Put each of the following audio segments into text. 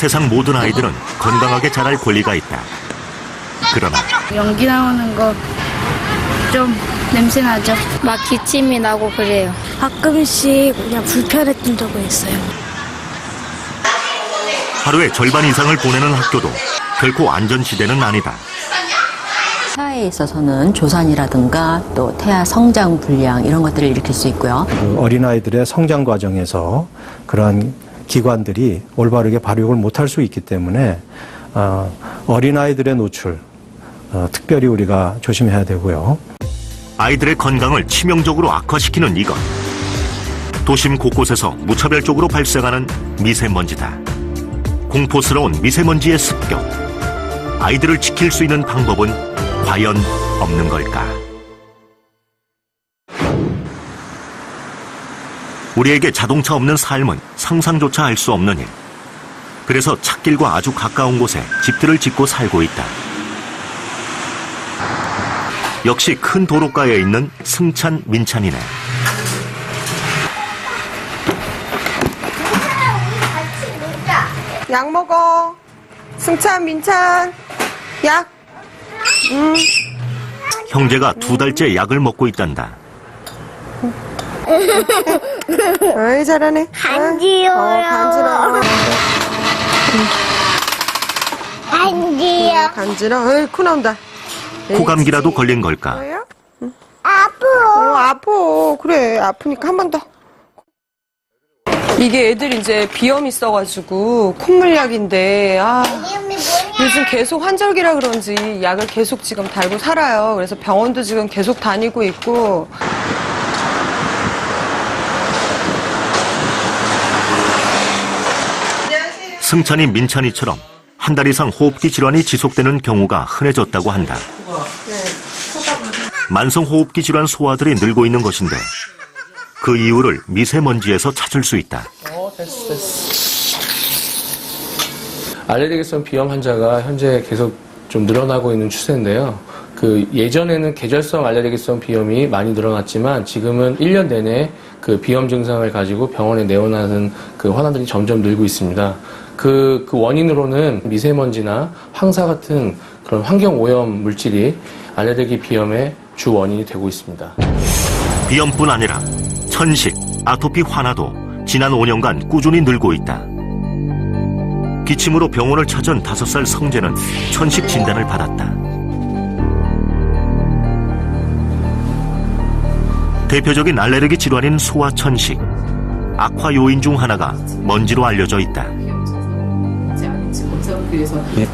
세상 모든 아이들은 건강하게 자랄 권리가 있다. 그러나 연기 나오는 거 좀 냄새 나죠. 막 기침이 나고 그래요. 가끔씩 그냥 불편했던 적은 있어요. 하루의 절반 이상을 보내는 학교도 결코 안전시대는 아니다. 태아에 있어서는 조산이라든가 또 태아 성장 불량 이런 것들을 일으킬 수 있고요. 어린아이들의 성장 과정에서 그러한 기관들이 올바르게 발육을 못할 수 있기 때문에 어린아이들의 노출 특별히 우리가 조심해야 되고요. 아이들의 건강을 치명적으로 악화시키는 이것. 도심 곳곳에서 무차별적으로 발생하는 미세먼지다. 공포스러운 미세먼지의 습격. 아이들을 지킬 수 있는 방법은 과연 없는 걸까? 우리에게 자동차 없는 삶은 상상조차 할 수 없는 일. 그래서 찻길과 아주 가까운 곳에 집들을 짓고 살고 있다. 역시 큰 도로가에 있는 승찬, 민찬이네. 약 먹어. 승찬, 민찬. 약. 형제가 2달째 약을 먹고 있단다. 어이, 잘하네. 간지러워요. 간지러워. 간지요. 간지러워. 어이, 코 나온다. 코감기라도 걸린 걸까? 아프. 아파. 그래, 아프니까 한 번 더. 이게 애들 이제 비염 있어가지고 콧물약인데, 요즘 계속 환절기라 그런지 약을 계속 지금 달고 살아요. 그래서 병원도 지금 계속 다니고 있고. 승찬이, 민찬이처럼 한 달 이상 호흡기 질환이 지속되는 경우가 흔해졌다고 한다. 만성호흡기 질환 소아들이 늘고 있는 것인데 그 이유를 미세먼지에서 찾을 수 있다. 알레르기성 비염 환자가 현재 계속 좀 늘어나고 있는 추세인데요. 예전에는 계절성 알레르기성 비염이 많이 늘어났지만 지금은 1년 내내 그 비염 증상을 가지고 병원에 내원하는 그 환자들이 점점 늘고 있습니다. 그 원인으로는 미세먼지나 황사 같은 그런 환경 오염 물질이 알레르기 비염의 주 원인이 되고 있습니다. 비염뿐 아니라 천식, 아토피 환아도 지난 5년간 꾸준히 늘고 있다. 기침으로 병원을 찾은 5살 성재는 천식 진단을 받았다. 대표적인 알레르기 질환인 소아천식. 악화 요인 중 하나가 먼지로 알려져 있다.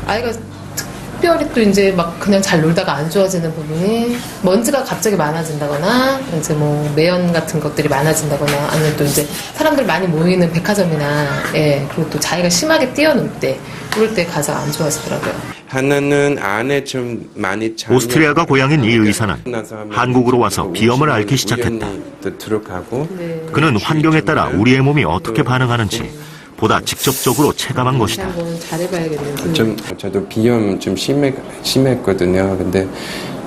아이가 특별히 또 이제 막 그냥 잘 놀다가 안 좋아지는 부분이 먼지가 갑자기 많아진다거나 이제 뭐 매연 같은 것들이 많아진다거나 아니면 또 이제 사람들 많이 모이는 백화점이나 그리고 또 자기가 심하게 뛰어놀 때 그럴 때 가장 안 좋아지더라고요. 하나는 안에 좀 많이 오스트리아가 고향인 이 의사는 한국으로 와서 비염을 앓기 시작했다. 그는 환경에 따라 우리의 몸이 어떻게 반응하는지 보다 직접적으로 체감한 것이다. 잘해봐야겠네요. 저도 비염 좀 심했거든요. 근데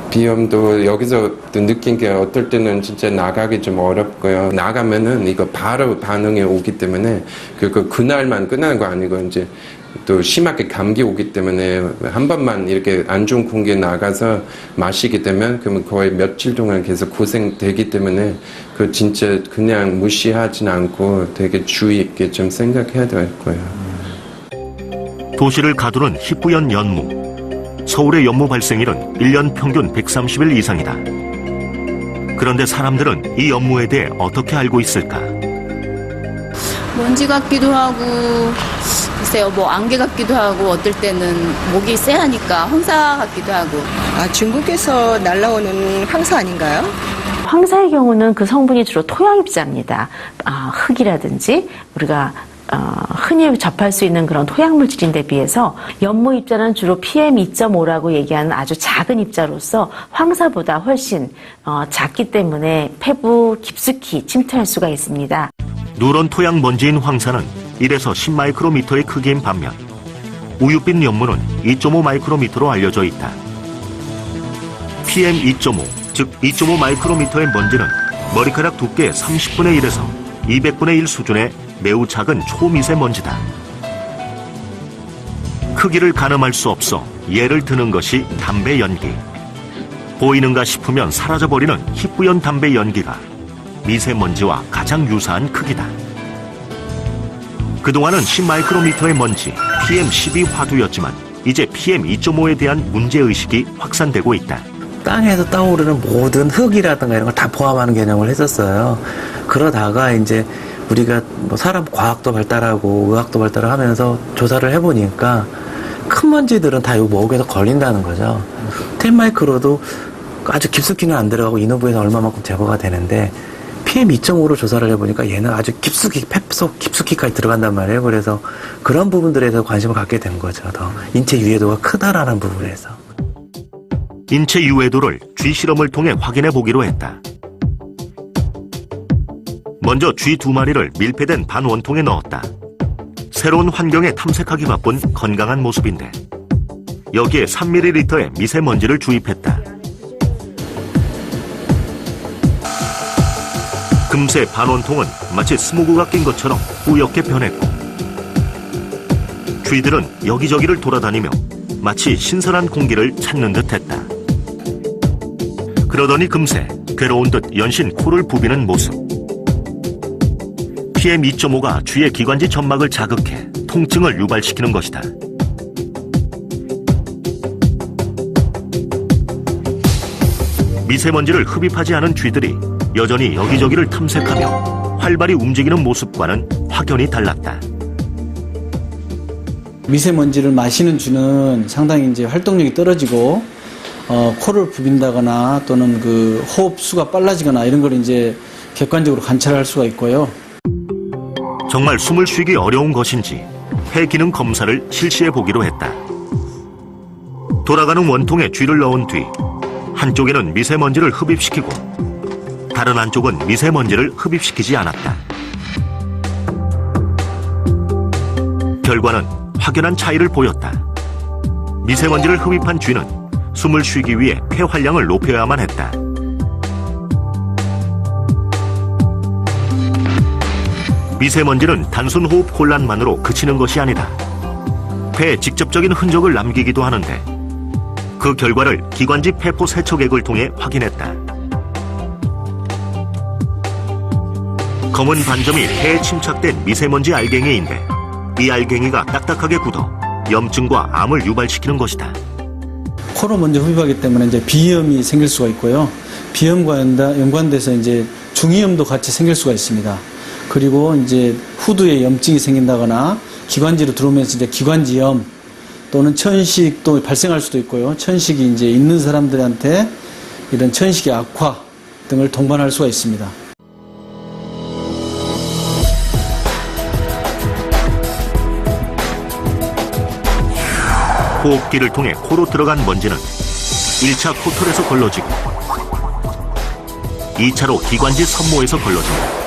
비염도 여기서 또 느낀 게 어떨 때는 진짜 나가기 좀 어렵고요. 나가면은 이거 바로 반응이 오기 때문에 그날만 끝나는 거 아니고 이제 또 심하게 감기 오기 때문에 한 번만 이렇게 안 좋은 공기에 나가서 마시게 되면 그러면 거의 며칠 동안 계속 고생되기 때문에 그 진짜 그냥 무시하진 않고 되게 주의 있게 좀 생각해야 될 거예요. 도시를 가두는 희뿌연 연무. 서울의 연무 발생일은 1년 평균 130일 이상이다. 그런데 사람들은 이 연무에 대해 어떻게 알고 있을까? 먼지 같기도 하고 글쎄요, 뭐 안개 같기도 하고 어떨 때는 목이 쎄하니까 황사 같기도 하고. 중국에서 날라오는 황사 아닌가요? 황사의 경우는 그 성분이 주로 토양 입자입니다. 흙이라든지 우리가 흔히 접할 수 있는 그런 토양 물질인데 비해서 연무 입자는 주로 PM 2.5라고 얘기하는 아주 작은 입자로서 황사보다 훨씬 작기 때문에 폐부 깊숙이 침투할 수가 있습니다. 누런 토양 먼지인 황사는 1에서 10마이크로미터의 크기인 반면 우유빛 연무는 2.5 마이크로미터로 알려져 있다. PM 2.5, 즉 2.5 마이크로미터의 먼지는 머리카락 두께의 30분의 1에서 200분의 1 수준의 매우 작은 초미세먼지다. 크기를 가늠할 수 없어 예를 드는 것이 담배 연기. 보이는가 싶으면 사라져버리는 희뿌연 담배 연기가 미세먼지와 가장 유사한 크기다. 그동안은 10마이크로미터의 먼지, PM12 화두였지만 이제 PM2.5에 대한 문제의식이 확산되고 있다. 땅에서 떠오르는 모든 흙이라든가 이런 걸 다 포함하는 개념을 했었어요. 그러다가 이제 우리가 뭐 사람 과학도 발달하고 의학도 발달하면서 조사를 해보니까 큰 먼지들은 다 이 목에서 걸린다는 거죠. 10마이크로도 아주 깊숙이는 안 들어가고 인후부에서 얼마만큼 제거가 되는데 PM2.5로 조사를 해보니까 얘는 아주 깊숙이, 폐속 깊숙이까지 들어간단 말이에요. 그래서 그런 부분들에서 관심을 갖게 된 거죠. 더 인체 유해도가 크다라는 부분에서. 인체 유해도를 쥐 실험을 통해 확인해 보기로 했다. 먼저 쥐 2마리를 밀폐된 반원통에 넣었다. 새로운 환경에 탐색하기 바쁜 건강한 모습인데 여기에 3ml의 미세먼지를 주입했다. 금세 반원통은 마치 스모그가 낀 것처럼 뿌옇게 변했고 쥐들은 여기저기를 돌아다니며 마치 신선한 공기를 찾는 듯했다. 그러더니 금세 괴로운 듯 연신 코를 부비는 모습. PM2.5가 쥐의 기관지 점막을 자극해 통증을 유발시키는 것이다. 미세먼지를 흡입하지 않은 쥐들이 여전히 여기저기를 탐색하며 활발히 움직이는 모습과는 확연히 달랐다. 미세먼지를 마시는 쥐는 상당히 이제 활동력이 떨어지고 코를 부빈다거나 또는 그 호흡수가 빨라지거나 이런 걸 이제 객관적으로 관찰할 수가 있고요. 정말 숨을 쉬기 어려운 것인지 폐 기능 검사를 실시해 보기로 했다. 돌아가는 원통에 쥐를 넣은 뒤 한쪽에는 미세먼지를 흡입시키고 다른 한쪽은 미세먼지를 흡입시키지 않았다. 결과는 확연한 차이를 보였다. 미세먼지를 흡입한 쥐는 숨을 쉬기 위해 폐 활량을 높여야만 했다. 미세먼지는 단순 호흡 곤란만으로 그치는 것이 아니다. 폐에 직접적인 흔적을 남기기도 하는데 그 결과를 기관지 폐포 세척액을 통해 확인했다. 검은 반점이 폐에 침착된 미세먼지 알갱이인데 이 알갱이가 딱딱하게 굳어 염증과 암을 유발시키는 것이다. 코로 먼저 흡입하기 때문에 이제 비염이 생길 수가 있고요. 비염과 연관돼서 이제 중이염도 같이 생길 수가 있습니다. 그리고 이제 후두에 염증이 생긴다거나 기관지로 들어오면서 이제 기관지염 또는 천식도 발생할 수도 있고요. 천식이 이제 있는 사람들한테 이런 천식의 악화 등을 동반할 수가 있습니다. 호흡기를 통해 코로 들어간 먼지는 1차 코털에서 걸러지고 2차로 기관지 섬모에서 걸러진다.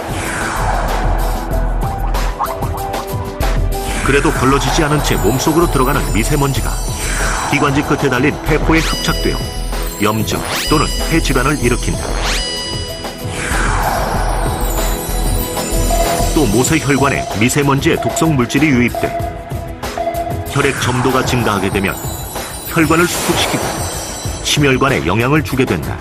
그래도 걸러지지 않은 채 몸속으로 들어가는 미세먼지가 기관지 끝에 달린 폐포에 흡착되어 염증 또는 폐질환을 일으킨다. 또 모세혈관에 미세먼지의 독성 물질이 유입돼 혈액 점도가 증가하게 되면 혈관을 수축시키고 심혈관에 영향을 주게 된다.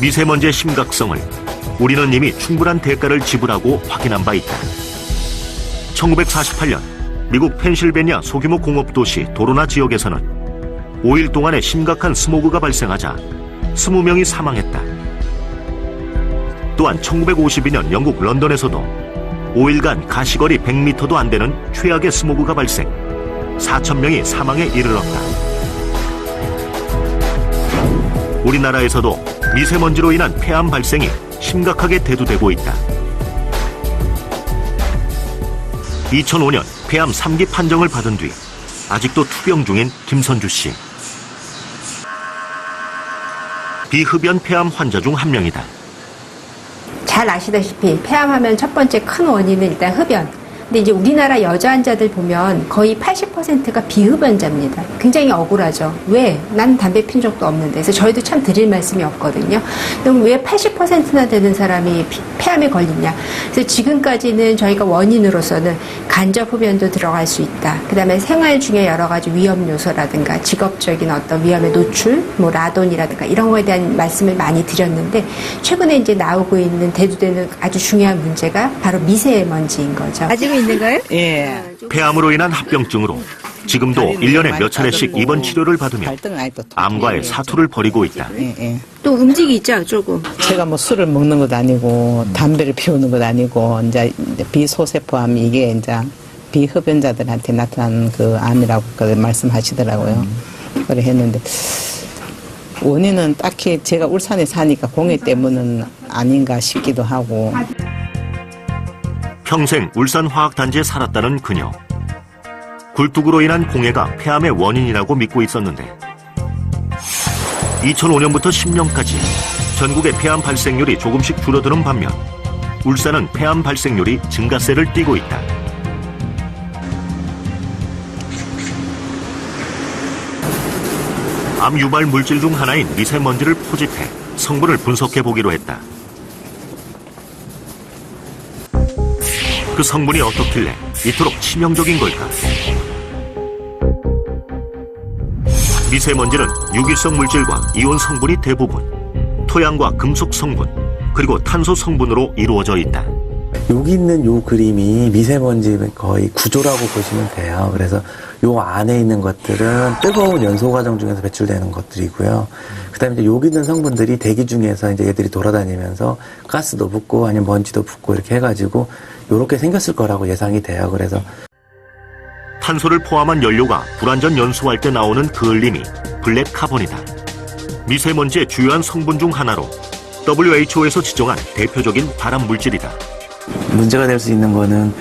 미세먼지의 심각성을 우리는 이미 충분한 대가를 지불하고 확인한 바 있다. 1948년 미국 펜실베니아 소규모 공업도시 도로나 지역에서는 5일 동안의 심각한 스모그가 발생하자 20명이 사망했다. 또한 1952년 영국 런던에서도 5일간 가시거리 100m도 안 되는 최악의 스모그가 발생, 4,000명이 사망에 이르렀다. 우리나라에서도 미세먼지로 인한 폐암 발생이 심각하게 대두되고 있다. 2005년 폐암 3기 판정을 받은 뒤 아직도 투병 중인 김선주 씨. 비흡연 폐암 환자 중 한 명이다. 잘 아시다시피 폐암하면 첫 번째 큰 원인은 일단 흡연. 근데 이제 우리나라 여자 환자들 보면 거의 80%가 비흡연자입니다. 굉장히 억울하죠. 왜? 난 담배 핀 적도 없는데. 그래서 저희도 참 드릴 말씀이 없거든요. 그럼 왜 80%나 되는 사람이 폐암에 걸리냐? 그래서 지금까지는 저희가 원인으로서는 간접 흡연도 들어갈 수 있다. 그다음에 생활 중에 여러 가지 위험 요소라든가 직업적인 어떤 위험에 노출, 뭐 라돈이라든가 이런 거에 대한 말씀을 많이 드렸는데 최근에 이제 나오고 있는 대두되는 아주 중요한 문제가 바로 미세먼지인 거죠. 가지고 있는 거예요? 예. 폐암으로 인한 합병증으로 지금도 1년에 몇 차례씩 입원 치료를 받으며 암과의 사투를 벌이고 있다. 또 움직이죠, 조금. 제가 뭐 술을 먹는 것도 아니고 담배를 피우는 것도 아니고 이제 비소세포암 이게 이제 비흡연자들한테 나타나는 그 암이라고 말씀하시더라고요. 그래 했는데 원인은 딱히 제가 울산에 사니까 공해 때문은 아닌가 싶기도 하고. 평생 울산화학단지에 살았다는 그녀. 굴뚝으로 인한 공해가 폐암의 원인이라고 믿고 있었는데 2005년부터 10년까지 전국의 폐암 발생률이 조금씩 줄어드는 반면 울산은 폐암 발생률이 증가세를 띠고 있다. 암 유발 물질 중 하나인 미세먼지를 포집해 성분을 분석해 보기로 했다. 그 성분이 어떻길래 이토록 치명적인 걸까? 미세먼지는 유기성 물질과 이온 성분이 대부분, 토양과 금속 성분, 그리고 탄소 성분으로 이루어져 있다. 여기 있는 요 그림이 미세먼지 거의 구조라고 보시면 돼요. 그래서 요 안에 있는 것들은 뜨거운 연소 과정 중에서 배출되는 것들이고요. 그다음에 이제 여기 있는 성분들이 대기 중에서 이제 얘들이 돌아다니면서 가스도 붙고 아니면 먼지도 붙고 이렇게 해가지고 요렇게 생겼을 거라고 예상이 돼요. 그래서 탄소를 포함한 연료가 불완전 연소할 때 나오는 그을림이 블랙 카본이다. 미세먼지의 주요한 성분 중 하나로 WHO에서 지정한 대표적인 발암 물질이다. 문제가 될 수 있는 거는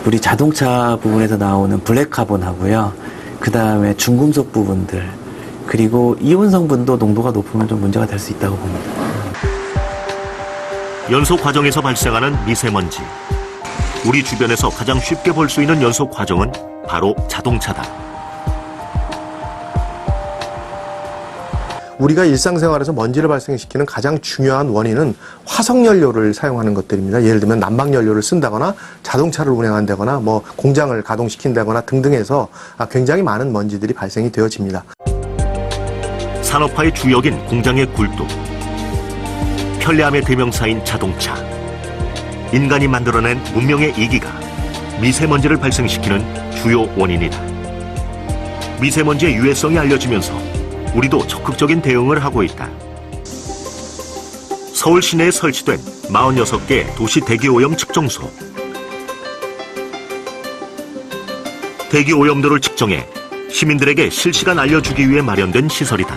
우리 자동차 부분에서 나오는 블랙 카본하고요. 그 다음에 중금속 부분들, 그리고 이온 성분도 농도가 높으면 좀 문제가 될 수 있다고 봅니다. 연소 과정에서 발생하는 미세먼지. 우리 주변에서 가장 쉽게 볼 수 있는 연소 과정은 바로 자동차다. 우리가 일상생활에서 먼지를 발생시키는 가장 중요한 원인은 화석연료를 사용하는 것들입니다. 예를 들면 난방연료를 쓴다거나 자동차를 운행한다거나 뭐 공장을 가동시킨다거나 등등해서 굉장히 많은 먼지들이 발생이 되어집니다. 산업화의 주역인 공장의 굴뚝, 편리함의 대명사인 자동차, 인간이 만들어낸 문명의 이기가 미세먼지를 발생시키는 주요 원인이다. 미세먼지의 유해성이 알려지면서 우리도 적극적인 대응을 하고 있다. 서울 시내에 설치된 46개 도시 대기오염 측정소. 대기오염도를 측정해 시민들에게 실시간 알려주기 위해 마련된 시설이다.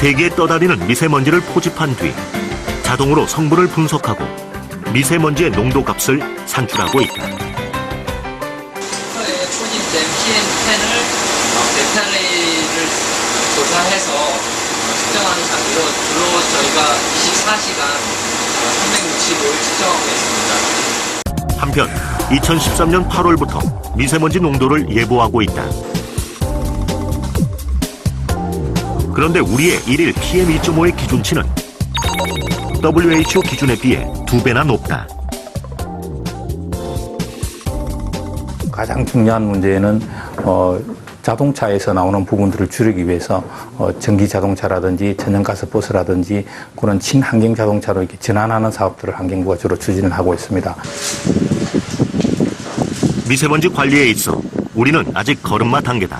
대기에 떠다니는 미세먼지를 포집한 뒤 자동으로 성분을 분석하고 미세먼지의 농도 값을 산출하고 있다. 포집된 PM10을 배터리를 조사해서 측정하는 장비로 주로 저희가 24시간 365일 측정하고 있습니다. 한편 2013년 8월부터 미세먼지 농도를 예보하고 있다. 그런데 우리의 1일 PM2.5의 기준치는 WHO 기준에 비해 2배나 높다. 가장 중요한 문제는 자동차에서 나오는 부분들을 줄이기 위해서 전기 자동차라든지 천연가스 버스라든지 그런 친환경 자동차로 이렇게 전환하는 사업들을 환경부가 주로 추진을 하고 있습니다. 미세먼지 관리에 있어 우리는 아직 걸음마 단계다.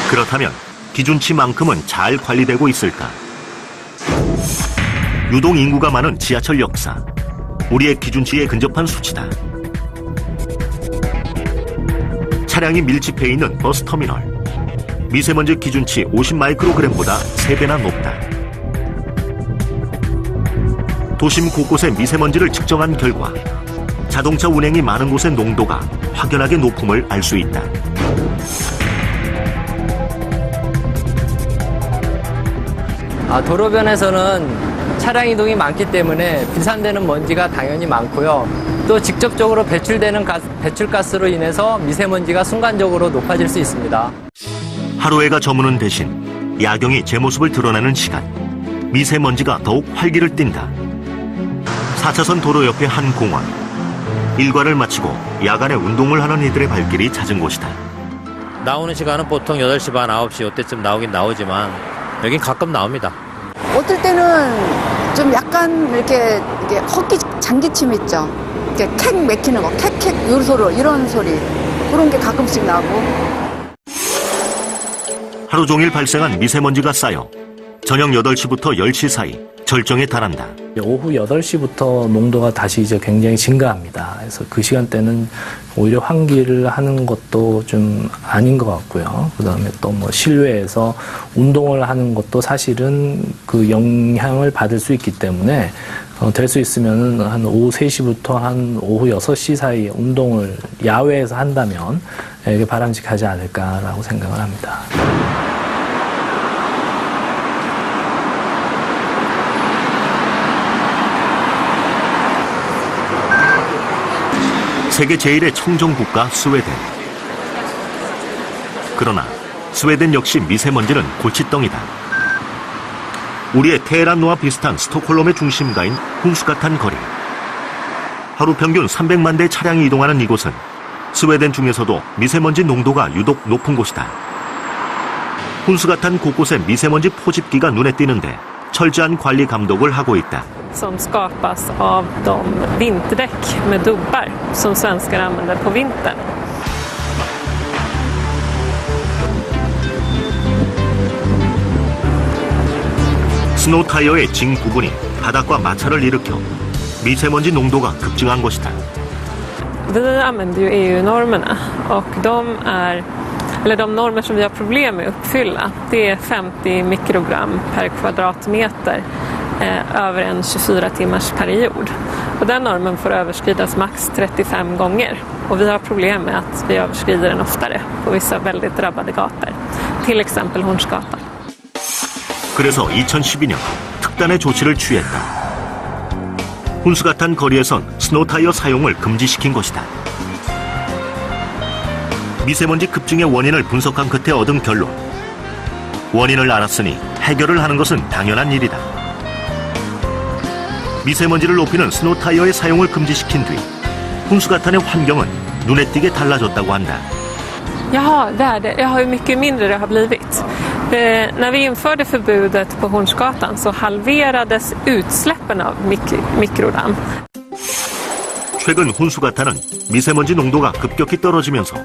그렇다면 기준치만큼은 잘 관리되고 있을까? 유동 인구가 많은 지하철 역사, 우리의 기준치에 근접한 수치다. 차량이 밀집해 있는 버스터미널, 미세먼지 기준치 50마이크로그램보다 3배나 높다. 도심 곳곳의 미세먼지를 측정한 결과 자동차 운행이 많은 곳의 농도가 확연하게 높음을 알 수 있다. 도로변에서는 차량 이동이 많기 때문에 비산되는 먼지가 당연히 많고요. 또 직접적으로 배출되는 배출가스로 인해서 미세먼지가 순간적으로 높아질 수 있습니다. 하루해가 저무는 대신 야경이 제 모습을 드러내는 시간. 미세먼지가 더욱 활기를 띈다. 4차선 도로 옆의 한 공원. 일과를 마치고 야간에 운동을 하는 이들의 발길이 잦은 곳이다. 나오는 시간은 보통 8시 반, 9시 이때쯤 나오긴 나오지만 여긴 가끔 나옵니다. 어떨 때는 좀 약간 이렇게 헛기 장기침 있죠. 이렇게 캑 맥히는 거, 캑캑 이런 소리 그런 게 가끔씩 나고. 하루 종일 발생한 미세먼지가 쌓여 저녁 8시부터 10시 사이 절정에 달한다. 오후 8시부터 농도가 다시 이제 굉장히 증가합니다. 그래서 그 시간대는 오히려 환기를 하는 것도 좀 아닌 것 같고요. 그 다음에 또 뭐 실외에서 운동을 하는 것도 사실은 그 영향을 받을 수 있기 때문에 될 수 있으면 한 오후 3시부터 한 오후 6시 사이 운동을 야외에서 한다면 이게 바람직하지 않을까라고 생각을 합니다. 세계 제1의 청정국가 스웨덴. 그러나 스웨덴 역시 미세먼지는 골칫덩이다. 우리의 테헤란과 비슷한 스톡홀름의 중심가인 훈스가탄 거리. 하루 평균 300만 대 차량이 이동하는 이곳은 스웨덴 중에서도 미세먼지 농도가 유독 높은 곳이다. 훈스가탄 곳곳에 미세먼지 포집기가 눈에 띄는데 철저한 관리 감독을 하고 있다. Som skapas av de vinterdäck med dubbar som svenskar använder på vintern. 스노우 타이어의 징 부분이 바닥과 마찰을 일으켜 미세먼지 농도가 급증한 것이다. Vi använder ju EU-normerna och de normer som vi har problem med att uppfylla, det är 50 mikrogram per kvadratmeter över en 24-timmars period. Och den normen får överskridas max 35 gånger. Och vi har problem med att vi överskrider den oftare på vissa väldigt drabbade gator. Till exempel Hornsgatan. 그래서 2012년 특단의 조치를 취했다. 훈스가탄 거리에선 스노우 타이어 사용을 금지시킨 것이다. 미세먼지 급증의 원인을 분석한 끝에 얻은 결론. 원인을 알았으니 해결을 하는 것은 당연한 일이다. 미세먼지를 높이는 스노우 타이어의 사용을 금지시킨 뒤 훈스가탄의 환경은 눈에 띄게 달라졌다고 한다. Jaha, det har ju mycket mindre det har blivit. När vi införde förbudet på Hornsgatan så halverades utsläppen av mikrodamm. 최근 훈스가탄은 미세먼지 농도가 급격히 떨어지면서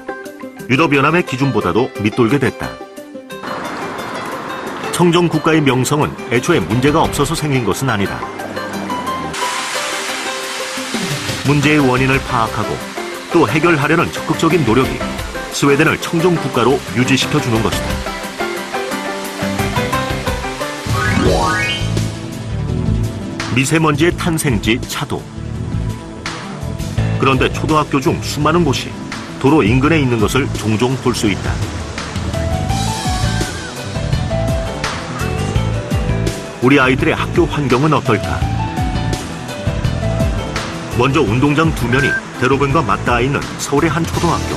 유럽연합의 기준보다도 밑돌게 됐다. 청정국가의 명성은 애초에 문제가 없어서 생긴 것은 아니다. 문제의 원인을 파악하고 또 해결하려는 적극적인 노력이 스웨덴을 청정국가로 유지시켜주는 것이다. 미세먼지의 탄생지 차도. 그런데 초등학교 중 수많은 곳이 도로 인근에 있는 것을 종종 볼 수 있다. 우리 아이들의 학교 환경은 어떨까? 먼저 운동장 두 면이 대로변과 맞닿아 있는 서울의 한 초등학교.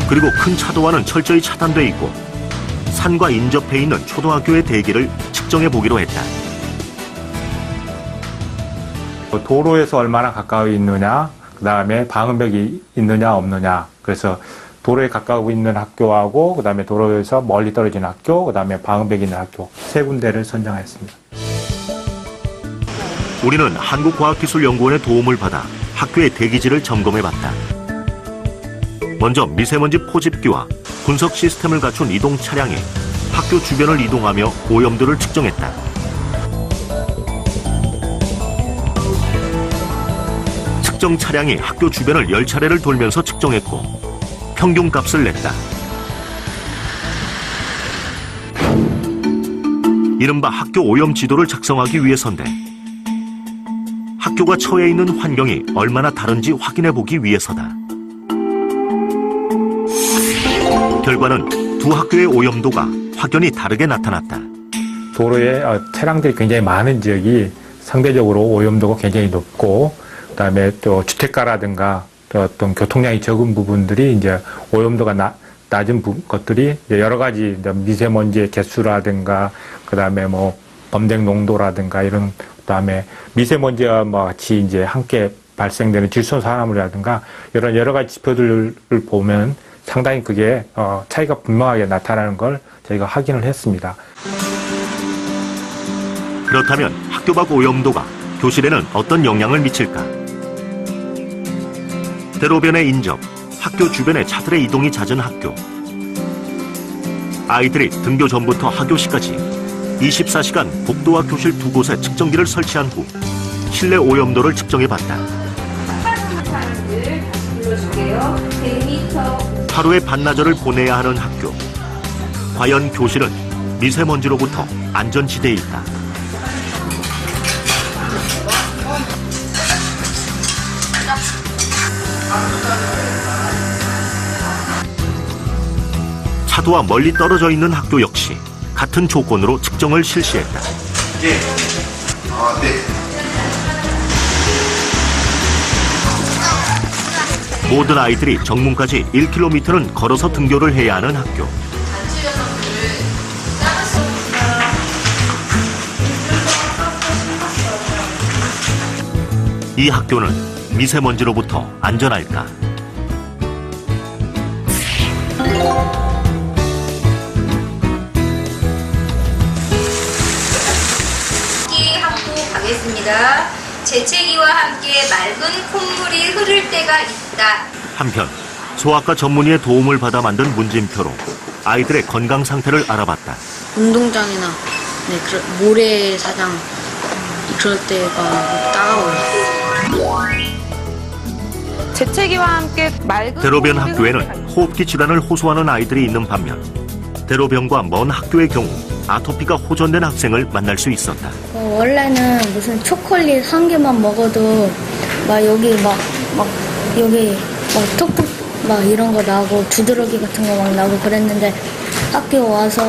그리고 큰 차도와는 철저히 차단돼 있고 산과 인접해 있는 초등학교의 대기를 측정해 보기로 했다. 도로에서 얼마나 가까이 있느냐, 그 다음에 방음벽이 있느냐 없느냐. 그래서 도로에 가까워 있는 학교하고 그 다음에 도로에서 멀리 떨어진 학교, 그 다음에 방음벽이 있는 학교 세 군데를 선정했습니다. 우리는 한국과학기술연구원의 도움을 받아 학교의 대기질을 점검해봤다. 먼저 미세먼지 포집기와 분석 시스템을 갖춘 이동 차량이 학교 주변을 이동하며 오염도를 측정했다. 측정 차량이 학교 주변을 10차례를 돌면서 측정했고 평균값을 냈다. 이른바 학교 오염 지도를 작성하기 위해서인데 학교가 처해 있는 환경이 얼마나 다른지 확인해 보기 위해서다. 결과는 두 학교의 오염도가 확연히 다르게 나타났다. 도로에 차량들이 굉장히 많은 지역이 상대적으로 오염도가 굉장히 높고, 그다음에 또 주택가라든가 또 어떤 교통량이 적은 부분들이 이제 오염도가 낮은 것들이 이제 여러 가지 이제 미세먼지의 개수라든가, 그다음에 뭐 범죄 농도라든가 이런, 그다음에 미세먼지와 같이 이제 함께 발생되는 질소 산화물이라든가 이런 여러 가지 지표들을 보면 상당히 그게 차이가 분명하게 나타나는 걸 저희가 확인을 했습니다. 그렇다면 학교 밖 오염도가 교실에는 어떤 영향을 미칠까? 대로변의 인접, 학교 주변의 차들의 이동이 잦은 학교. 아이들이 등교 전부터 학교 시까지 24시간 복도와 교실 두 곳에 측정기를 설치한 후 실내 오염도를 측정해봤다. 하루에 반나절을 보내야 하는 학교. 과연 교실은 미세먼지로부터 안전지대에 있다. 차도와 멀리 떨어져 있는 학교 역시 같은 조건으로 측정을 실시했다. 네. 모든 아이들이 정문까지 1km는 걸어서 등교를 해야 하는 학교. 이 학교는 미세먼지로부터 안전할까? 하고 가겠습니다. 재채기와 함께 맑은 콧물이 흐를 때가 있다. 한편 소아과 전문의의 도움을 받아 만든 문진표로 아이들의 건강 상태를 알아봤다. 운동장이나 모래사장 그럴 때가 따가워요. 재채기와 함께 맑은 대로변 콧물이 학교에는 호흡기 질환을 호소하는 아이들이 있는 반면 대로변과 먼 학교의 경우 아토피가 호전된 학생을 만날 수 있었다. 원래는 무슨 초콜릿 한 개만 먹어도 막 여기 여기 톡톡 이런 거 나고 두드러기 같은 거 막 나고 그랬는데 학교 와서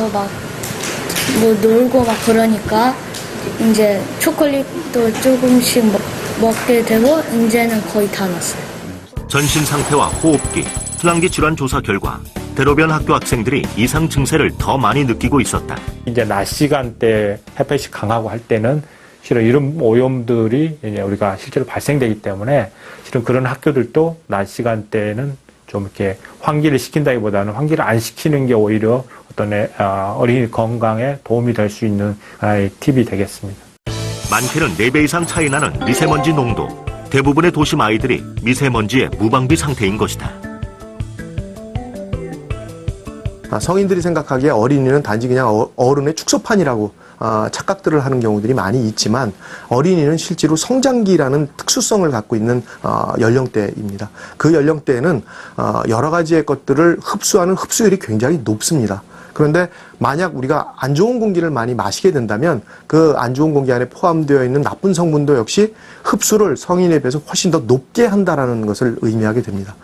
뭐 놀고 그러니까 이제 초콜릿도 조금씩 먹게 되고 이제는 거의 다 났어요. 전신 상태와 호흡기, 순환기 질환 조사 결과 대로변 학교 학생들이 이상 증세를 더 많이 느끼고 있었다. 이제 낮 시간대 햇볕이 강하고 할 때는 실은 이런 오염들이 이제 우리가 실제로 발생되기 때문에 실은 그런 학교들도 낮 시간대에는 좀 이렇게 환기를 시킨다기보다는 환기를 안 시키는 게 오히려 어떤 어린이 건강에 도움이 될 수 있는 하나의 팁이 되겠습니다. 많게는 4배 이상 차이 나는 미세먼지 농도. 대부분의 도심 아이들이 미세먼지의 무방비 상태인 것이다. 성인들이 생각하기에 어린이는 단지 그냥 어른의 축소판이라고 착각들을 하는 경우들이 많이 있지만 어린이는 실제로 성장기라는 특수성을 갖고 있는 연령대입니다. 그 연령대에는 여러 가지의 것들을 흡수하는 흡수율이 굉장히 높습니다. 그런데 만약 우리가 안 좋은 공기를 많이 마시게 된다면 그 안 좋은 공기 안에 포함되어 있는 나쁜 성분도 역시 흡수를 성인에 비해서 훨씬 더 높게 한다는 것을 의미하게 됩니다.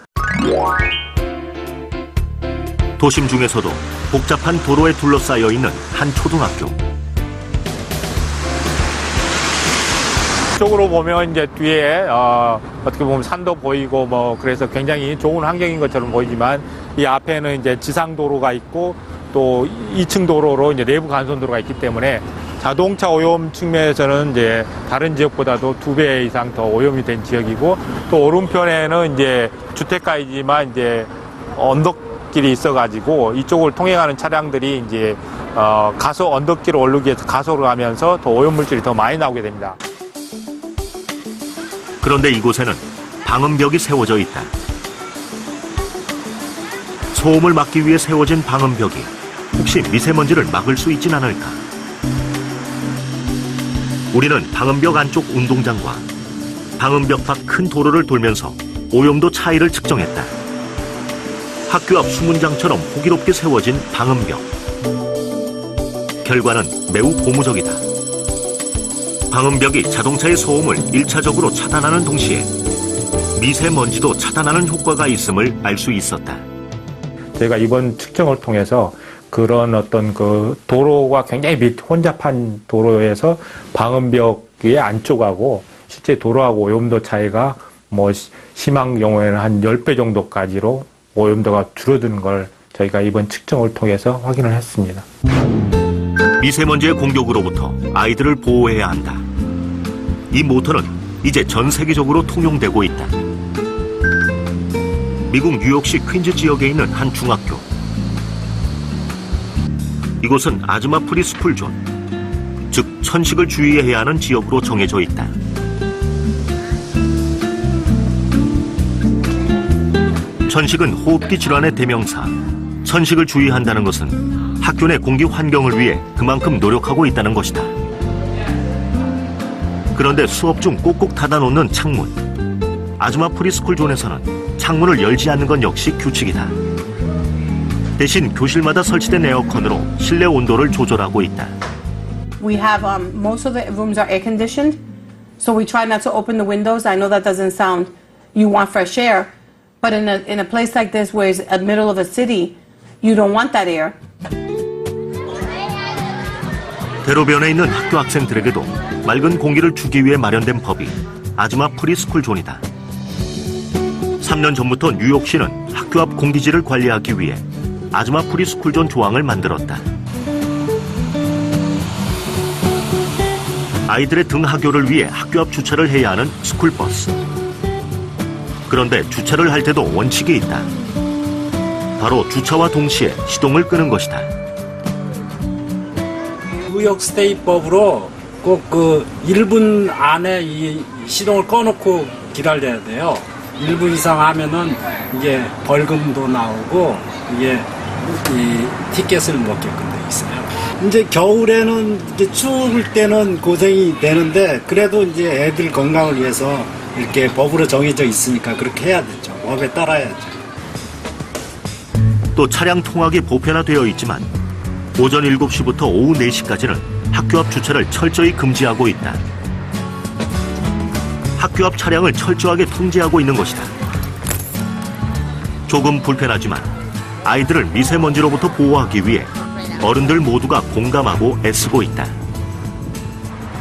도심 중에서도 복잡한 도로에 둘러싸여 있는 한 초등학교. 쪽으로 보면 이제 뒤에 어떻게 보면 산도 보이고 그래서 굉장히 좋은 환경인 것처럼 보이지만 이 앞에는 이제 지상 도로가 있고 또 2층 도로로 이제 내부 간선도로가 있기 때문에 자동차 오염 측면에서는 이제 다른 지역보다도 2배 이상 더 오염이 된 지역이고 또 오른편에는 이제 주택가이지만 이제 언덕길이 있어가지고 이쪽을 통행하는 차량들이 이제 가속 언덕길을 오르기 위해서 가속을 하면서 더 오염물질이 더 많이 나오게 됩니다. 그런데 이곳에는 방음벽이 세워져 있다. 소음을 막기 위해 세워진 방음벽이 혹시 미세먼지를 막을 수 있진 않을까? 우리는 방음벽 안쪽 운동장과 방음벽 밖 큰 도로를 돌면서 오염도 차이를 측정했다. 학교 앞 수문장처럼 호기롭게 세워진 방음벽. 결과는 매우 고무적이다. 방음벽이 자동차의 소음을 1차적으로 차단하는 동시에 미세먼지도 차단하는 효과가 있음을 알 수 있었다. 저희가 이번 측정을 통해서 그런 어떤 그 도로가 굉장히 혼잡한 도로에서 방음벽 위에 안쪽하고 실제 도로하고 오염도 차이가 뭐 심한 경우에는 한 10배 정도까지로 오염도가 줄어드는 걸 저희가 이번 측정을 통해서 확인을 했습니다. 미세먼지의 공격으로부터 아이들을 보호해야 한다. 이 모토는 이제 전 세계적으로 통용되고 있다. 미국 뉴욕시 퀸즈 지역에 있는 한 중학교. 이곳은 아즈마 프리 스쿨 존, 즉 천식을 주의해야 하는 지역으로 정해져 있다. 천식은 호흡기 질환의 대명사. 천식을 주의한다는 것은 학교 내 공기 환경을 위해 그만큼 노력하고 있다는 것이다. 그런데 수업 중 꼭꼭 닫아놓는 창문. 아즈마 프리스쿨 존에서는 창문을 열지 않는 건 역시 규칙이다. 대신 교실마다 설치된 에어컨으로 실내 온도를 조절하고 있다. We have most of the rooms are air conditioned, so we try not to open the windows. I know that doesn't sound you want fresh air, but in a place like this where it's the middle of a city, you don't want that air. 대로변에 있는 학교 학생들에게도 맑은 공기를 주기 위해 마련된 법이 아즈마 프리스쿨 존이다. 3년 전부터 뉴욕시는 학교 앞 공기질을 관리하기 위해 아즈마 프리스쿨 존 조항을 만들었다. 아이들의 등하교를 위해 학교 앞 주차를 해야 하는 스쿨버스. 그런데 주차를 할 때도 원칙이 있다. 바로 주차와 동시에 시동을 끄는 것이다. 뉴욕 스테이법으로 꼭 그 1분 안에 이 시동을 꺼놓고 기다려야 돼요. 1분 이상 하면은 이게 벌금도 나오고 이게 이 티켓을 먹게끔 돼 있어요. 이제 겨울에는 이제 추울 때는 고생이 되는데 그래도 이제 애들 건강을 위해서 이렇게 법으로 정해져 있으니까 그렇게 해야 되죠. 법에 따라야죠. 또 차량 통학이 보편화되어 있지만 오전 7시부터 오후 4시까지는 학교 앞 주차를 철저히 금지하고 있다. 학교 앞 차량을 철저하게 통제하고 있는 것이다. 조금 불편하지만 아이들을 미세먼지로부터 보호하기 위해 어른들 모두가 공감하고 애쓰고 있다.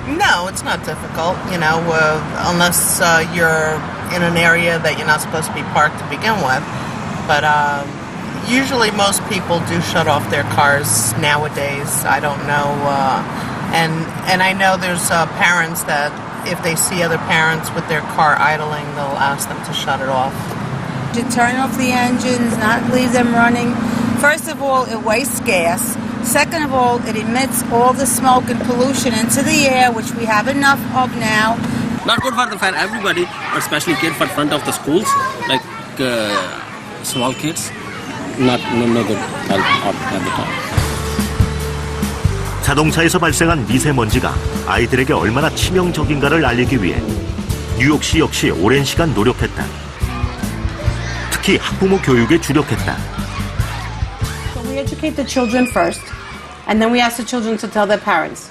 No, it's not difficult, unless you're in an area that you're not supposed to be parked to begin with. But usually most people do shut off their cars nowadays. I don't know. And I know there's parents that if they see other parents with their car idling, they'll ask them to shut it off. To turn off the engines, not leave them running. First of all, it wastes gas. Second of all, it emits all the smoke and pollution into the air, which we have enough of now. Not good for everybody, but especially kids for front of the schools, like small kids. Not good at the time. 자동차에서 발생한 미세먼지가 아이들에게 얼마나 치명적인가를 알리기 위해 뉴욕시 역시 오랜 시간 노력했다. 특히 학부모 교육에 주력했다. So we educate the children first, and then we ask the children to tell their parents.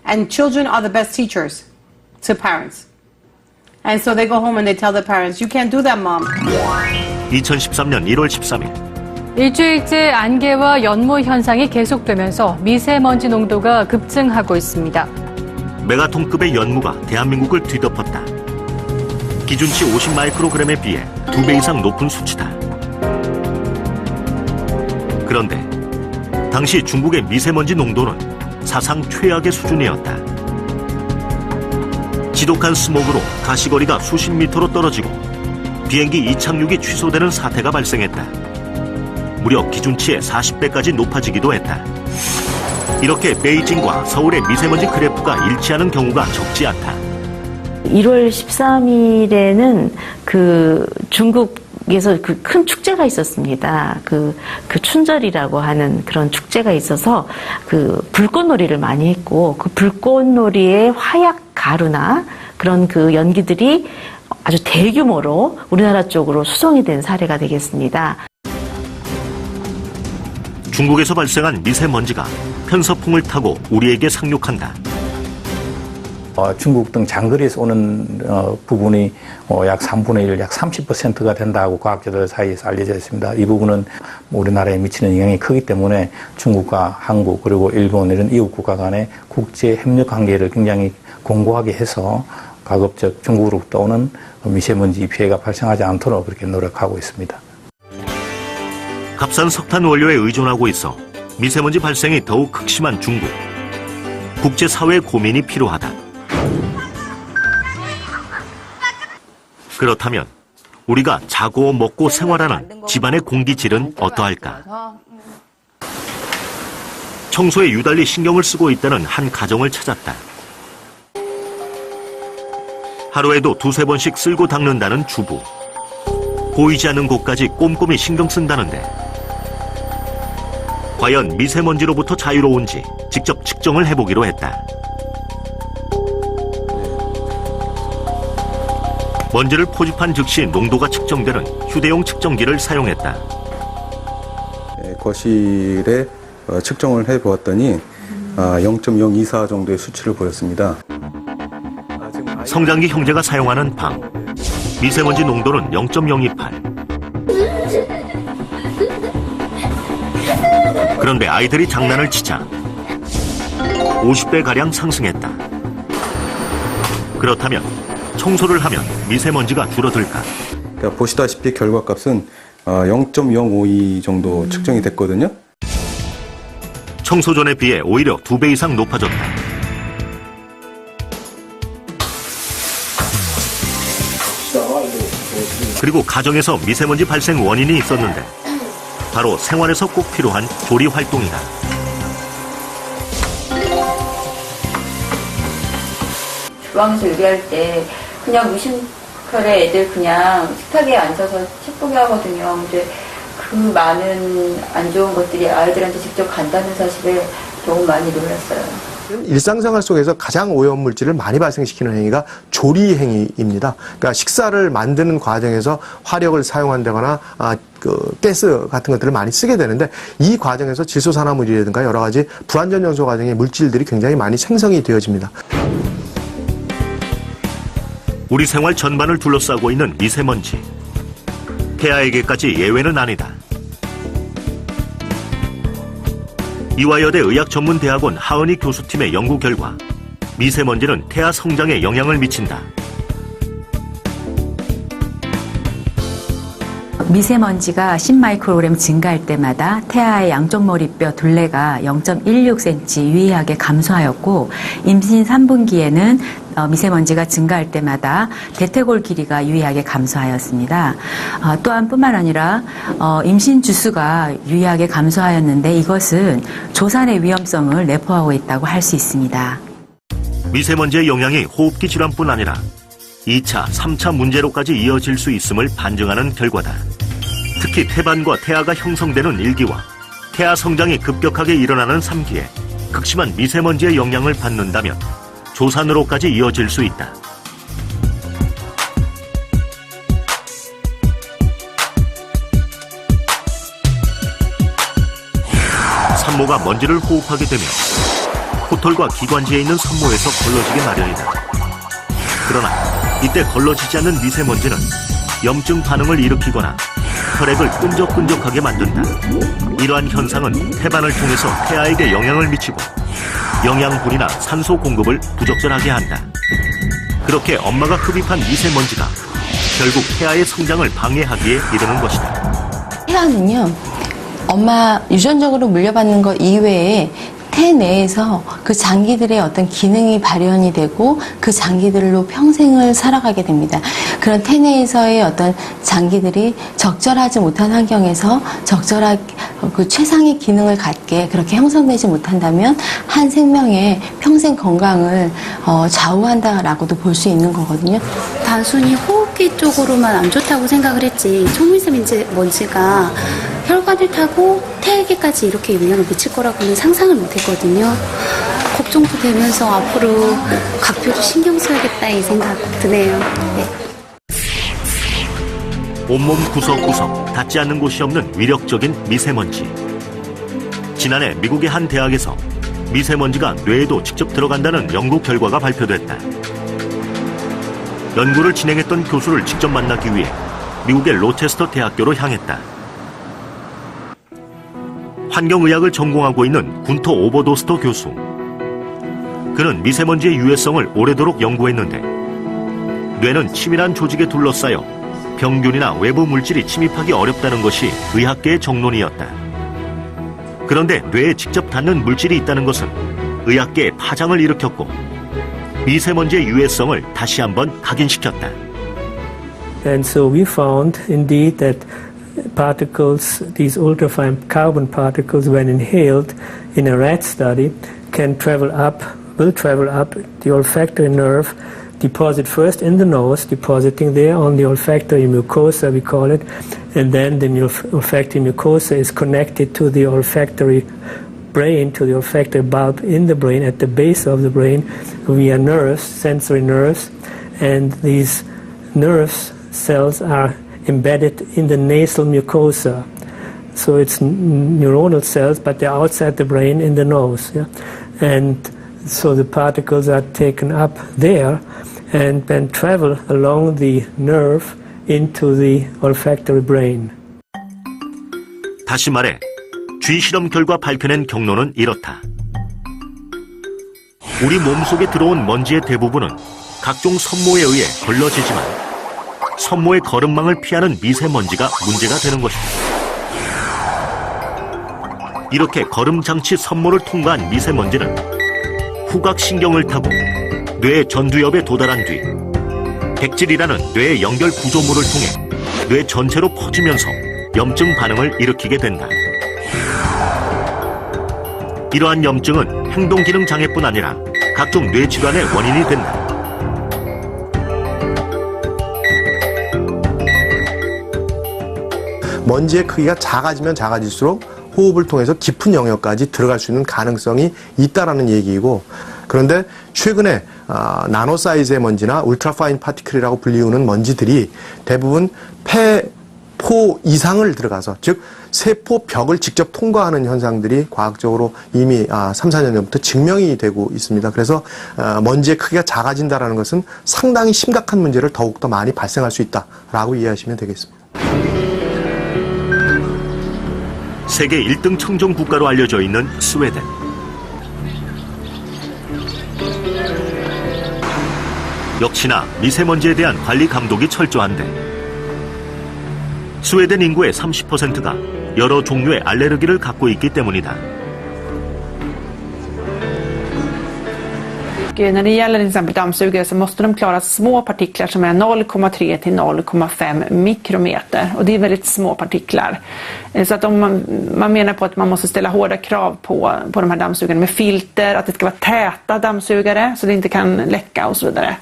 And children are the best teachers to parents. And so they go home and they tell their parents, "You can't do that, mom." 2013년 1월 13일 일주일째 안개와 연모 현상이 계속되면서 미세먼지 농도가 급증하고 있습니다. 메가톤급의 연무가 대한민국을 뒤덮었다. 기준치 50 마이크로그램에 비해 2배 이상 높은 수치다. 그런데 당시 중국의 미세먼지 농도는 사상 최악의 수준이었다. 지독한 스모그로 가시거리가 수십 미터로 떨어지고 비행기 이착륙이 취소되는 사태가 발생했다. 무려 기준치의 40배까지 높아지기도 했다. 이렇게 베이징과 서울의 미세먼지 그래프가 일치하는 경우가 적지 않다. 1월 13일에는 그 중국에서 그 큰 축제가 있었습니다. 그 춘절이라고 하는 그런 축제가 있어서 그 불꽃놀이를 많이 했고 그 불꽃놀이의 화약 가루나 그런 그 연기들이 아주 대규모로 우리나라 쪽으로 수송이 된 사례가 되겠습니다. 중국에서 발생한 미세먼지가 편서풍을 타고 우리에게 상륙한다. 중국 등 장거리에서 오는 부분이 약 3분의 1, 약 30%가 된다고 과학자들 사이에서 알려져 있습니다. 이 부분은 우리나라에 미치는 영향이 크기 때문에 중국과 한국 그리고 일본 이런 이웃 국가 간의 국제 협력 관계를 굉장히 공고하게 해서 가급적 중국으로부터 오는 미세먼지 피해가 발생하지 않도록 그렇게 노력하고 있습니다. 값싼 석탄 원료에 의존하고 있어 미세먼지 발생이 더욱 극심한 중국. 국제사회의 고민이 필요하다. 그렇다면 우리가 자고 먹고 생활하는 집안의 공기질은 어떠할까? 청소에 유달리 신경을 쓰고 있다는 한 가정을 찾았다. 하루에도 2-3번씩 쓸고 닦는다는 주부. 보이지 않는 곳까지 꼼꼼히 신경 쓴다는데 과연 미세먼지로부터 자유로운지 직접 측정을 해보기로 했다. 먼지를 포집한 즉시 농도가 측정되는 휴대용 측정기를 사용했다. 거실에 측정을 해보았더니 0.024 정도의 수치를 보였습니다. 성장기 형제가 사용하는 방. 미세먼지 농도는 0.028. 그런데 아이들이 장난을 치자 50배가량 상승했다. 그렇다면 청소를 하면 미세먼지가 줄어들까? 그러니까 보시다시피 결과값은 0.052 정도 측정이 됐거든요. 청소 전에 비해 오히려 2배 이상 높아졌다. 그리고 가정에서 미세먼지 발생 원인이 있었는데 바로 생활에서 꼭 필요한 조리 활동이다. 주방에서 요리할 때 그냥 무심결에 애들 그냥 식탁에 앉아서 책 보게 하거든요. 근데 그 많은 안 좋은 것들이 아이들한테 직접 간다는 사실에 너무 많이 놀랐어요. 일상생활 속에서 가장 오염물질을 많이 발생시키는 행위가 조리 행위입니다. 그러니까 식사를 만드는 과정에서 화력을 사용한다거나 가스 같은 것들을 많이 쓰게 되는데 이 과정에서 질소산화물이라든가 여러 가지 불완전 연소 과정의 물질들이 굉장히 많이 생성이 되어집니다. 우리 생활 전반을 둘러싸고 있는 미세먼지. 폐하에게까지 예외는 아니다. 이화여대 의학전문대학원 하은희 교수팀의 연구 결과 미세먼지는 태아 성장에 영향을 미친다. 미세먼지가 10마이크로그램 증가할 때마다 태아의 양쪽 머리뼈 둘레가 0.16cm 유의하게 감소하였고 임신 3분기에는 미세먼지가 증가할 때마다 대퇴골 길이가 유의하게 감소하였습니다. 또한 뿐만 아니라 임신 주수가 유의하게 감소하였는데 이것은 조산의 위험성을 내포하고 있다고 할 수 있습니다. 미세먼지의 영향이 호흡기 질환뿐 아니라 2차, 3차 문제로까지 이어질 수 있음을 반증하는 결과다. 특히 태반과 태아가 형성되는 1기와 태아 성장이 급격하게 일어나는 3기에 극심한 미세먼지의 영향을 받는다면 조산으로까지 이어질 수 있다. 산모가 먼지를 호흡하게 되면 코털과 기관지에 있는 산모에서 걸러지게 마련이다. 그러나 이때 걸러지지 않는 미세먼지는 염증 반응을 일으키거나 혈액을 끈적끈적하게 만든다. 이러한 현상은 태반을 통해서 태아에게 영향을 미치고 영양분이나 산소 공급을 부적절하게 한다. 그렇게 엄마가 흡입한 미세먼지가 결국 태아의 성장을 방해하기에 이르는 것이다. 태아는요, 엄마 유전적으로 물려받는 것 이외에 태 내에서 그 장기들의 어떤 기능이 발현이 되고 그 장기들로 평생을 살아가게 됩니다. 그런 태 내에서의 어떤 장기들이 적절하지 못한 환경에서 적절하게 그 최상의 기능을 갖게 그렇게 형성되지 못한다면 한 생명의 평생 건강을 좌우한다라고도 볼 수 있는 거거든요. 단순히 호흡기 쪽으로만 안 좋다고 생각을 했지 초미세먼지가 혈관을 타고 태에게까지 이렇게 영향을 미칠 거라고는 상상을 못했거든요. 걱정도 되면서 앞으로 각별히 신경 써야겠다 이 생각 드네요. 네. 온몸 구석구석 닿지 않는 곳이 없는 위력적인 미세먼지. 지난해 미국의 한 대학에서 미세먼지가 뇌에도 직접 들어간다는 연구 결과가 발표됐다. 연구를 진행했던 교수를 직접 만나기 위해 미국의 로체스터 대학교로 향했다. 환경의학을 전공하고 있는 군터 오버도스터 교수. 그는 미세먼지의 유해성을 오래도록 연구했는데 뇌는 치밀한 조직에 둘러싸여 병균이나 외부 물질이 침입하기 어렵다는 것이 의학계의 정론이었다. 그런데 뇌에 직접 닿는 물질이 있다는 것은 의학계에 파장을 일으켰고 미세먼지의 유해성을 다시 한번 각인시켰다. And so we found indeed that particles, these ultrafine carbon particles, when inhaled in a rat study, will travel up the olfactory nerve, deposit first in the nose, depositing there on the olfactory mucosa, we call it, and then the olfactory mucosa is connected to the olfactory brain, to the olfactory bulb in the brain, at the base of the brain, via nerves, sensory nerves, and these nerves cells are embedded in the nasal mucosa. So it's neuronal cells, but they're outside the brain in the nose. Yeah? And so the particles are taken up there and then travel along the nerve into the olfactory brain. 다시 말해 쥐 실험 결과 밝혀낸 경로는 이렇다. 우리 몸속에 들어온 먼지의 대부분은 각종 섬모에 의해 걸러지지만 섬모의 거름망을 피하는 미세먼지가 문제가 되는 것이다. 이렇게 거름장치 섬모를 통과한 미세먼지는 후각신경을 타고 뇌 전두엽에 도달한 뒤 백질이라는 뇌의 연결 구조물을 통해 뇌 전체로 퍼지면서 염증 반응을 일으키게 된다. 이러한 염증은 행동기능 장애뿐 아니라 각종 뇌질환의 원인이 된다. 먼지의 크기가 작아지면 작아질수록 호흡을 통해서 깊은 영역까지 들어갈 수 있는 가능성이 있다라는 얘기이고, 그런데 최근에 나노 사이즈의 먼지나 울트라파인 파티클이라고 불리우는 먼지들이 대부분 폐포 이상을 들어가서, 즉 세포 벽을 직접 통과하는 현상들이 과학적으로 이미 3, 4년 전부터 증명이 되고 있습니다. 그래서 먼지의 크기가 작아진다는 것은 상당히 심각한 문제를 더욱더 많이 발생할 수 있다라고 이해하시면 되겠습니다. 세계 1등 청정 국가로 알려져 있는 스웨덴. 역시나 미세먼지에 대한 관리 감독이 철저한데 스웨덴 인구의 30%가 여러 종류의 알레르기를 갖고 있기 때문이다. När det gäller till exempel dammsugare så måste de klara små partiklar som är 0,3 till 0,5 mikrometer. Och det är väldigt små partiklar. Så att om man menar på att man måste ställa hårda krav på de här dammsugarna med filter, att det ska vara täta dammsugare så det inte kan läcka och så vidare.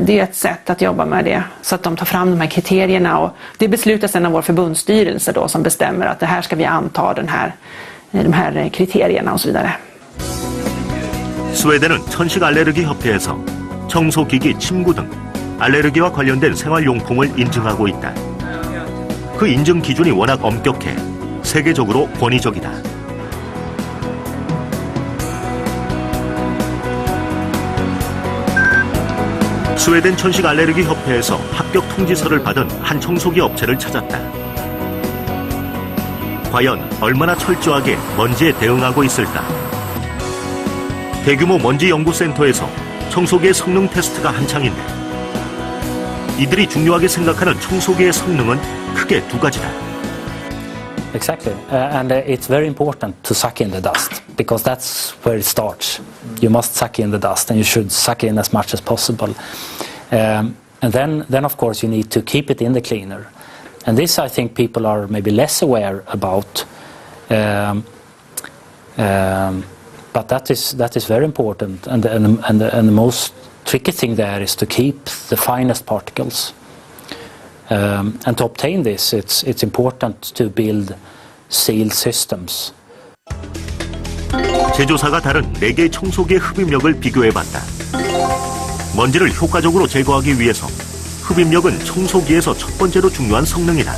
Det är ett sätt att jobba med det så att de tar fram de här kriterierna, och det beslutas sedan av vår förbundsstyrelse då som bestämmer att det här ska vi anta de här kriterierna och så vidare. 스웨덴은 천식 알레르기 협회에서 청소기기, 침구 등 알레르기와 관련된 생활용품을 인증하고 있다. 그 인증 기준이 워낙 엄격해 세계적으로 권위적이다. 스웨덴 천식 알레르기 협회에서 합격 통지서를 받은 한 청소기 업체를 찾았다. 과연 얼마나 철저하게 먼지에 대응하고 있을까? 대규모 먼지 연구센터에서 청소기의 성능 테스트가 한창인데 이들이 중요하게 생각하는 청소기의 성능은 크게 두 가지다. Exactly, and it's very important to suck in the dust because that's where it starts. You must suck in the dust, and you should suck in as much as possible. And then of course you need to keep it in the cleaner. And this I think people are maybe less aware about. But that is very important, and the most tricky thing there is to keep the finest particles. And to obtain this, it's important to build seal systems. 제조사가 다른 4개의 청소기의 흡입력을 비교해봤다. 먼지를 효과적으로 제거하기 위해서 흡입력은 청소기에서 첫 번째로 중요한 성능이다.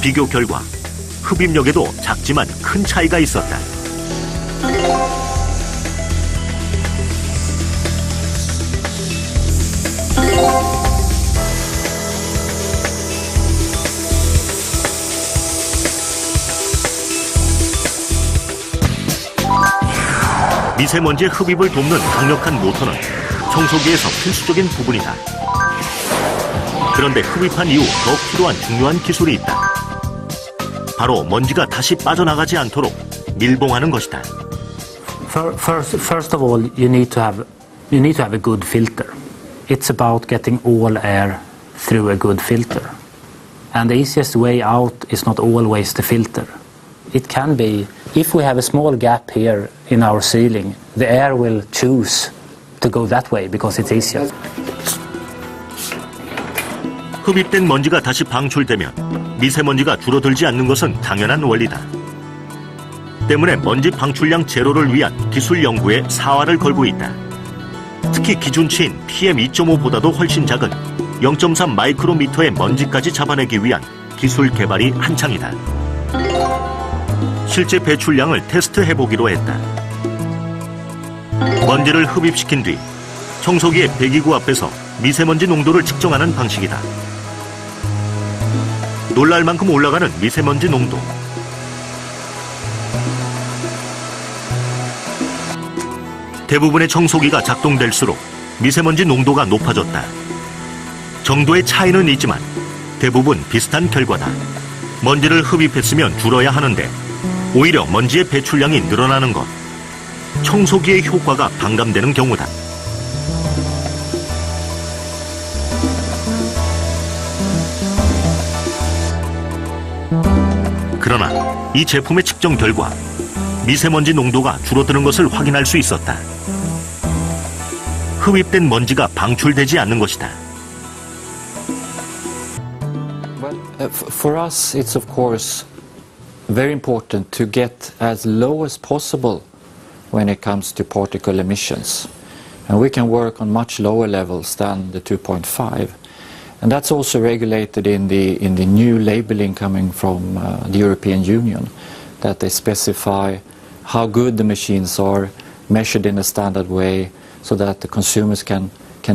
비교 결과 흡입력에도 작지만 큰 차이가 있었다. 미세먼지의 흡입을 돕는 강력한 모터는 청소기에서 필수적인 부분이다. 그런데 흡입한 이후 더 필요한 중요한 기술이 있다. 바로 먼지가 다시 빠져나가지 않도록 밀봉하는 것이다. First of all, you need to have a good filter. It's about getting all air through a good filter. And the easiest way out is not always the filter. It can be, if we have a small gap here in our ceiling, the air will choose to go that way because it's easier. 흡입된 먼지가 다시 방출되면 미세먼지가 줄어들지 않는 것은 당연한 원리다. 때문에 먼지 방출량 제로를 위한 기술 연구에 사활을 걸고 있다. 특히 기준치인 PM2.5보다도 훨씬 작은 0.3 마이크로미터의 먼지까지 잡아내기 위한 기술 개발이 한창이다. 실제 배출량을 테스트해보기로 했다. 먼지를 흡입시킨 뒤 청소기의 배기구 앞에서 미세먼지 농도를 측정하는 방식이다. 놀랄 만큼 올라가는 미세먼지 농도. 대부분의 청소기가 작동될수록 미세먼지 농도가 높아졌다. 정도의 차이는 있지만 대부분 비슷한 결과다. 먼지를 흡입했으면 줄어야 하는데 오히려 먼지의 배출량이 늘어나는 것. 청소기의 효과가 반감되는 경우다. 그러나 이 제품의 측정 결과 미세먼지 농도가 줄어드는 것을 확인할 수 있었다. 흡입된 먼지가 방출되지 않는 것이다. For us, it's of course very important to get as low as possible when it comes to particle emissions. And we can work on much lower levels than the 2.5. And that's also regulated in the new labeling coming from the European Union, that they specify how good the machines are, measured in a standard way, so that the consumers can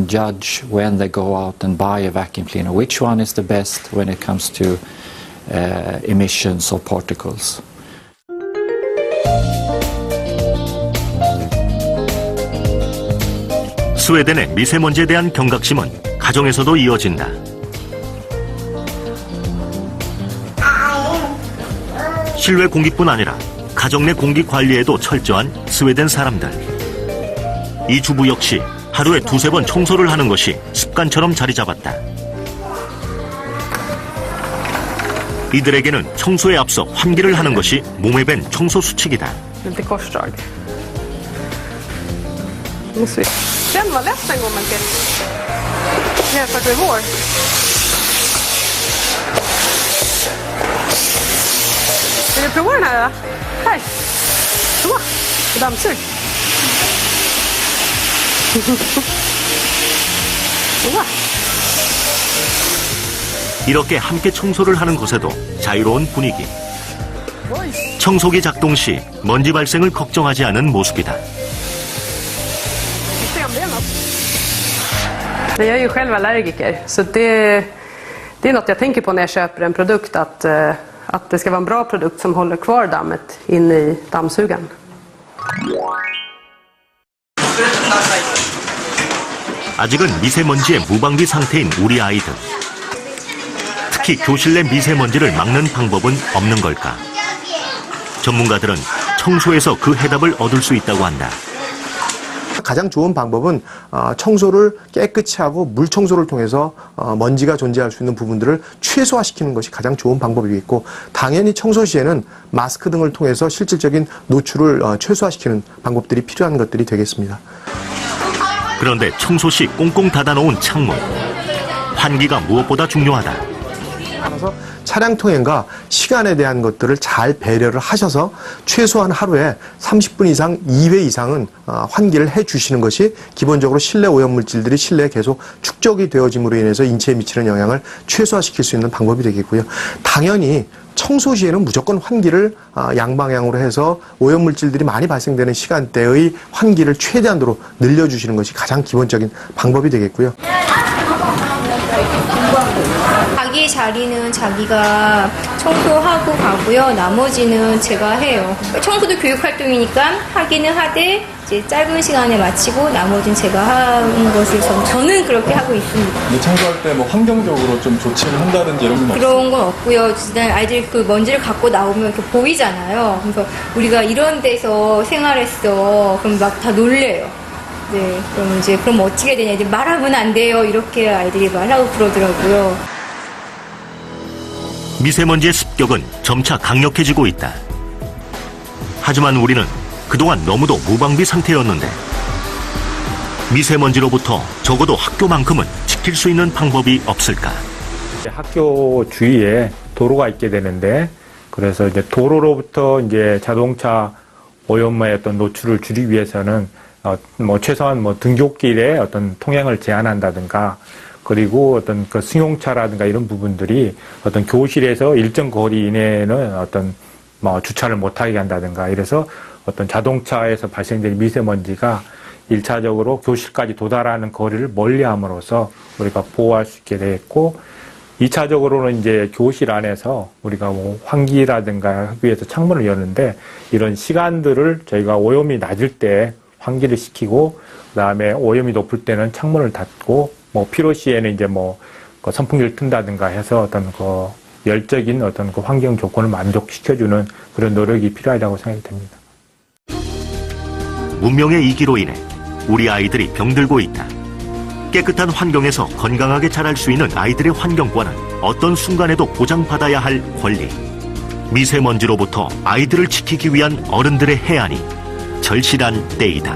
judge when they go out and buy a vacuum cleaner, which one is the best when it comes to emissions or particles. 스웨덴의 미세먼지에 대한 경각심은 가정에서도 이어진다. 실외 공기뿐 아니라 가정 내 공기 관리에도 철저한 스웨덴 사람들. 이 주부 역시 하루에 2-3번 청소를 하는 것이 습관처럼 자리 잡았다. 이들에게는 청소에 앞서 환기를 하는 것이 몸에 밴 청소 수칙이다. Den var lätt en gång, Melker. Jämfört med vår. Vill du prova den här? Här. Så. Dammsug. Så. 이렇게 함께 청소를 하는 곳에도 자유로운 분위기. 청소기 작동 시 먼지 발생을 걱정하지 않은 모습이다. Jag är ju själv allergiker, så det är något jag tänker på när jag köper en produkt, att det ska vara en bra produkt som håller kvar dammet inne i dammsugaren. 아직은 미세먼지의 무방비 상태인 우리 아이들. 특히 교실 내 미세먼지를 막는 방법은 없는 걸까? 전문가들은 청소에서 그 해답을 얻을 수 있다고 한다. 가장 좋은 방법은 청소를 깨끗이 하고 물 청소를 통해서 먼지가 존재할 수 있는 부분들을 최소화시키는 것이 가장 좋은 방법이겠고, 당연히 청소 시에는 마스크 등을 통해서 실질적인 노출을 최소화시키는 방법들이 필요한 것들이 되겠습니다. 그런데 청소 시 꽁꽁 닫아놓은 창문. 환기가 무엇보다 중요하다. 따라서 차량 통행과 시간에 대한 것들을 잘 배려를 하셔서 최소한 하루에 30분 이상 2회 이상은 환기를 해주시는 것이 기본적으로 실내 오염물질들이 실내에 계속 축적이 되어짐으로 인해서 인체에 미치는 영향을 최소화시킬 수 있는 방법이 되겠고요. 당연히 청소 시에는 무조건 환기를 양방향으로 해서 오염물질들이 많이 발생되는 시간대의 환기를 최대한으로 늘려주시는 것이 가장 기본적인 방법이 되겠고요. 자기 자리는 자기가 청소하고 가고요. 나머지는 제가 해요. 청소도 교육활동이니까 하기는 하되 이제 짧은 시간에 마치고 나머지는 제가 하는 것을 저는 그렇게 하고 있습니다. 근데 청소할 때 뭐 환경적으로 좀 조치를 한다든지 이런 건 없어요? 그런 건 없고요. 일단 아이들이 그 먼지를 갖고 나오면 이렇게 보이잖아요. 그래서 우리가 이런 데서 생활했어. 그럼 막 다 놀래요. 네, 그럼 어떻게 되냐. 이제 말하면 안 돼요. 이렇게 아이들이 말하고 그러더라고요. 미세먼지의 습격은 점차 강력해지고 있다. 하지만 우리는 그동안 너무도 무방비 상태였는데 미세먼지로부터 적어도 학교만큼은 지킬 수 있는 방법이 없을까? 학교 주위에 도로가 있게 되는데 그래서 이제 도로로부터 이제 자동차 오염의 어떤 노출을 줄이기 위해서는 뭐 최소한 뭐 등굣길에 어떤 통행을 제한한다든가 그리고 어떤 그 승용차라든가 이런 부분들이 어떤 교실에서 일정 거리 이내에는 어떤 뭐 주차를 못하게 한다든가 이래서 어떤 자동차에서 발생되는 미세먼지가 1차적으로 교실까지 도달하는 거리를 멀리함으로써 우리가 보호할 수 있게 되었고 2차적으로는 이제 교실 안에서 우리가 뭐 환기라든가 하기 위해서 창문을 여는데 이런 시간들을 저희가 오염이 낮을 때 환기를 시키고 그다음에 오염이 높을 때는 창문을 닫고 뭐 필요시에는 이제 뭐 그 선풍기를 튼다든가 해서 어떤 그 열적인 어떤 그 환경 조건을 만족시켜주는 그런 노력이 필요하다고 생각이 됩니다. 문명의 이기로 인해 우리 아이들이 병들고 있다. 깨끗한 환경에서 건강하게 자랄 수 있는 아이들의 환경권은 어떤 순간에도 보장받아야 할 권리. 미세먼지로부터 아이들을 지키기 위한 어른들의 해안이 절실한 때이다.